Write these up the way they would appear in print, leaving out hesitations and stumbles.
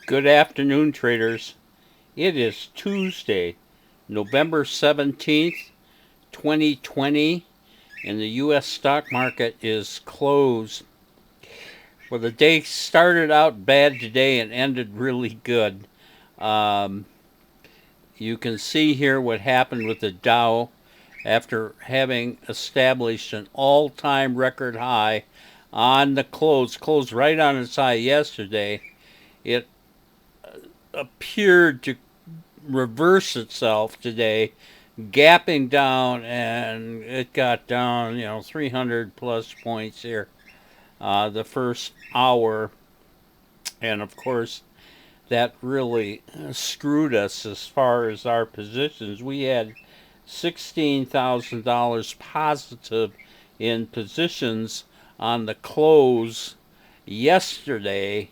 Good afternoon, traders. It is Tuesday, November 17th, 2020, and the U.S. stock market is closed. Well, the day started out bad today and ended really good. Um, you can see here what happened with the Dow after having established an all-time record high on the closed right on its high yesterday. It appeared to reverse itself today, gapping down, and it got down, 300 plus points here the first hour. And of course, that really screwed us as far as our positions. We had $16,000 positive in positions on the close yesterday,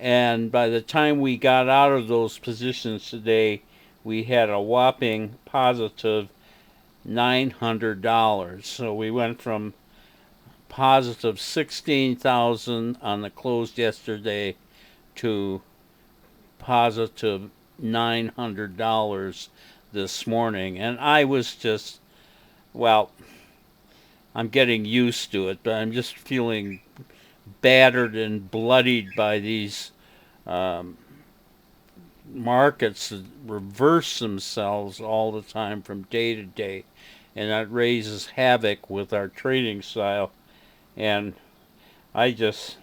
and by the time we got out of those positions today, we had a whopping positive $900. So we went from positive 16,000 on the close yesterday to positive $900 this morning. And I was just, well, I'm getting used to it, but I'm just feeling battered and bloodied by these um, markets that reverse themselves all the time from day to day, and that raises havoc with our trading style. And I just,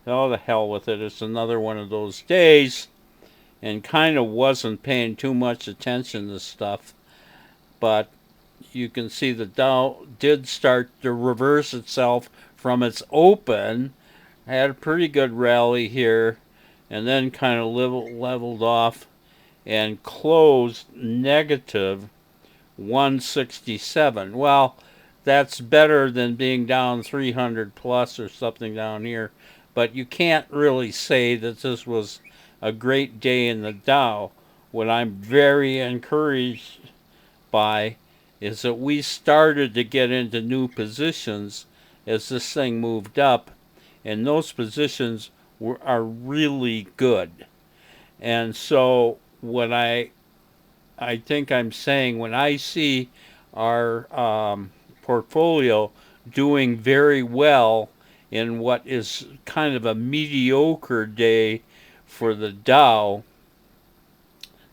oh, the hell with it. It's another one of those days, and kind of wasn't paying too much attention to stuff. But you can see the Dow did start to reverse itself from its open. Had a pretty good rally here, and then kind of leveled off and closed negative 167. Well, that's better than being down 300 plus or something down here, but you can't really say that this was a great day in the Dow. What I'm very encouraged by is that we started to get into new positions as this thing moved up, and those positions are really good. And so what I think I'm saying, when I see our portfolio doing very well in what is kind of a mediocre day for the Dow,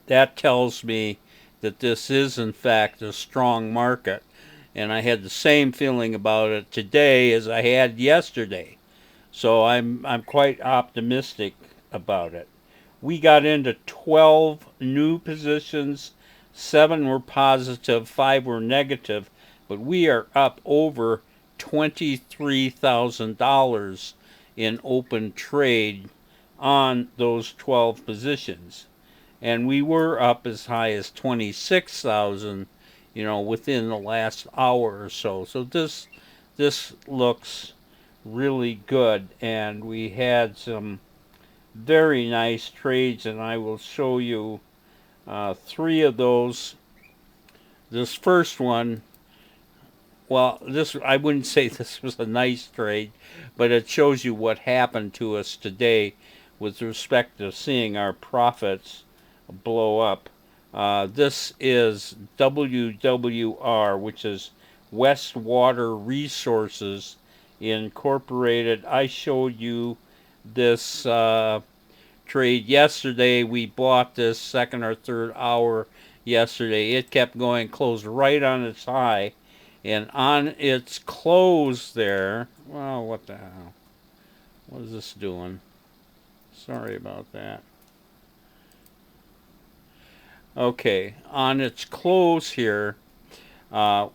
that tells me that this is in fact a strong market. And I had the same feeling about it today as I had yesterday. So I'm quite optimistic about it. We got into 12 new positions. 7 were positive, 5 were negative, but we are up over $23,000 in open trade on those 12 positions. And we were up as high as 26,000, within the last hour or so. So this looks really good, and we had some very nice trades, and I will show you 3 of those. This first one, well, this, I wouldn't say this was a nice trade, but it shows you what happened to us today with respect to seeing our profits blow up. This is WWR, which is Westwater Resources Incorporated. I showed you this trade yesterday. We bought this second or third hour yesterday. It kept going, closed right on its high, and on its close there, well, what the hell? What is this doing? Sorry about that. Okay, on its close here,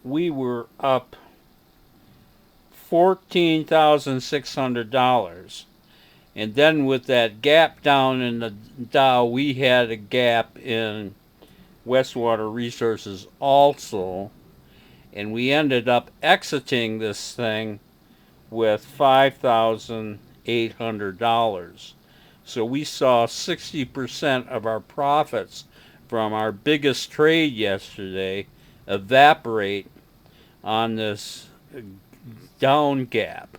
we were up $14,600. And then with that gap down in the Dow, we had a gap in Westwater Resources also. And we ended up exiting this thing with $5,800. So we saw 60% of our profits from our biggest trade yesterday evaporate on this down gap,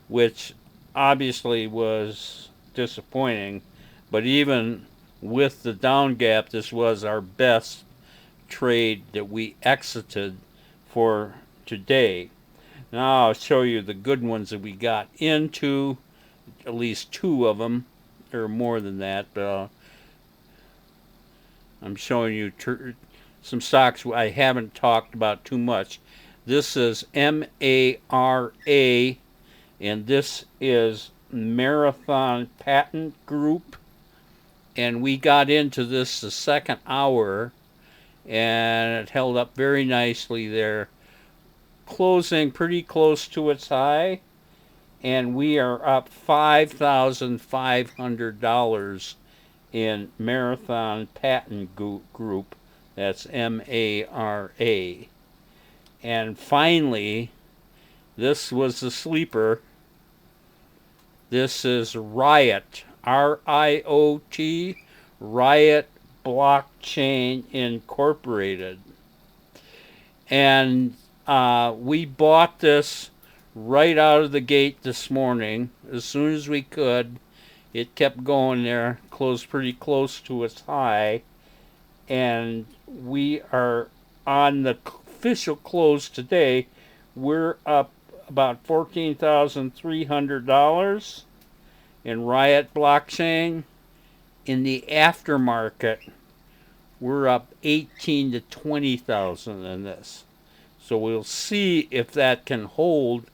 which obviously was disappointing, But even with the down gap, this was our best trade that we exited for today. Now I'll show you the good ones that we got into, at least two of them. There are more than that, but I'm showing you some stocks I haven't talked about too much. This is MARA, and this is Marathon Patent Group. And we got into this the second hour, and it held up very nicely there, closing pretty close to its high. And we are up $5,500 in Marathon Patent Group. That's MARA. And finally, this was the sleeper. This is Riot, RIOT, Riot Blockchain Incorporated. And we bought this right out of the gate this morning as soon as we could. It kept going there, closed pretty close to its high, and we are on the official close today. We're up about $14,300 in Riot Blockchain. In the aftermarket, we're up 18 to 20,000 in this. So we'll see if that can hold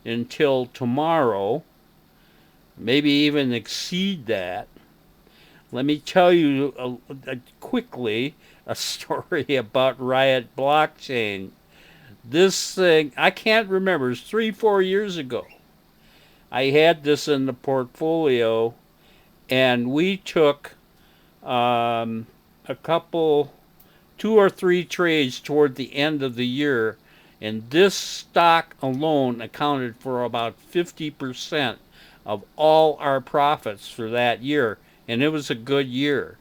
until tomorrow, maybe even exceed that. Let me tell you quickly a story about Riot Blockchain. This thing, I can't remember, it was 3-4 years ago. I had this in the portfolio, and we took a couple, 2 or 3 trades toward the end of the year, and this stock alone accounted for about 50% of all our profits for that year, and it was a good year.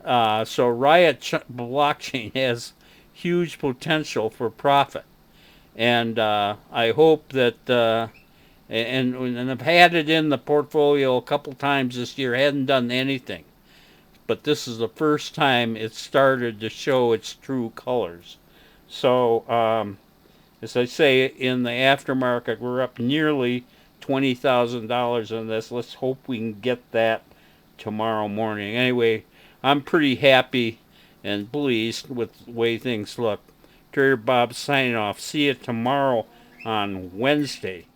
So Riot Blockchain has huge potential for profit, and I hope that and I've had it in the portfolio a couple times this year. Hadn't done anything, but this is the first time it started to show its true colors. So as I say, in the aftermarket, we're up nearly $20,000 on this. Let's hope we can get that tomorrow morning. Anyway, I'm pretty happy and pleased with the way things look. Trader Bob signing off. See you tomorrow on Wednesday.